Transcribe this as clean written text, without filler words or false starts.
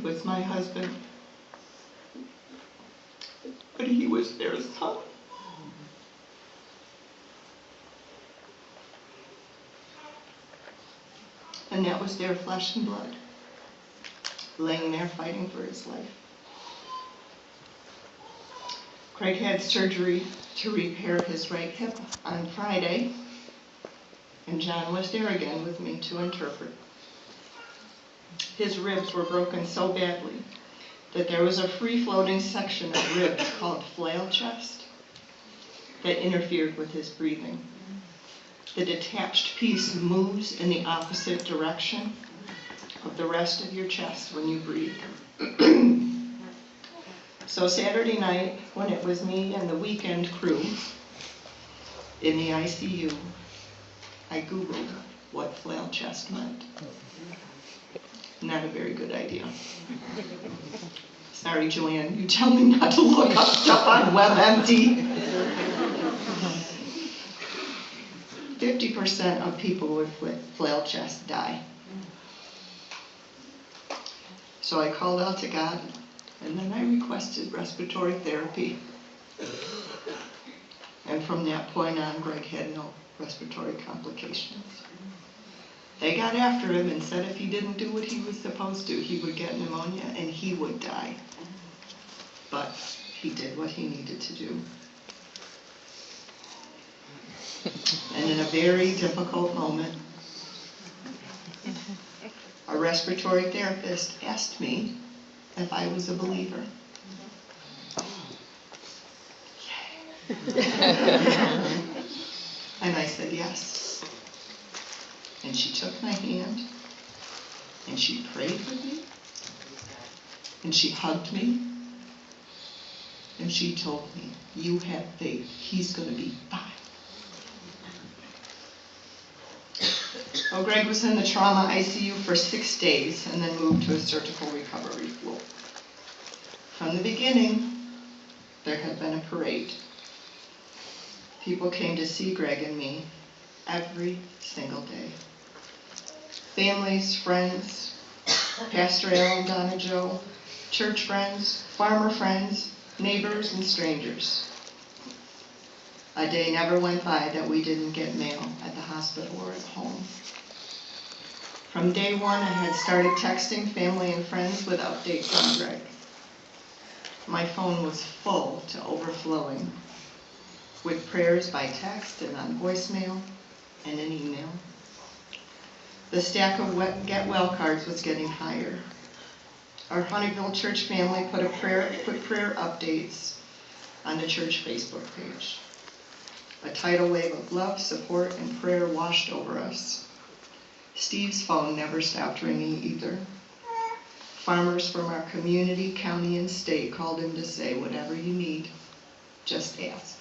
was my husband, but he was their son. And that was their flesh and blood, laying there fighting for his life. Craig had surgery to repair his right hip on Friday, and John was there again with me to interpret. His ribs were broken so badly that there was a free-floating section of ribs called flail chest that interfered with his breathing. The detached piece moves in the opposite direction of the rest of your chest when you breathe. So Saturday night, when it was me and the weekend crew in the ICU, I Googled what flail chest meant. Not a very good idea. Sorry, Joanne, you tell me not to look up stuff on WebMD. 50% of people with flail chest die. So I called out to God, and then I requested respiratory therapy. And from that point on, Greg had no respiratory complications. They got after him and said if he didn't do what he was supposed to, he would get pneumonia and he would die. But he did what he needed to do. And in a very difficult moment, a respiratory therapist asked me if I was a believer. And I said yes. And she took my hand, and she prayed with me, and she hugged me, and she told me, you have faith, he's going to be fine. Well, Greg was in the trauma ICU for 6 days and then moved to a surgical recovery floor. From the beginning, there had been a parade. People came to see Greg and me every single day. Families, friends, Pastor Al and Donna Joe, church friends, farmer friends, neighbors, and strangers. A day never went by that we didn't get mail at the hospital or at home. From day one, I had started texting family and friends with updates on Greg. My phone was full to overflowing with prayers by text and on voicemail and in email. The stack of get well cards was getting higher. Our Huntingville church family put prayer updates on the church Facebook page. A tidal wave of love, support, and prayer washed over us. Steve's phone never stopped ringing either. Farmers from our community, county, and state called him to say, whatever you need, just ask.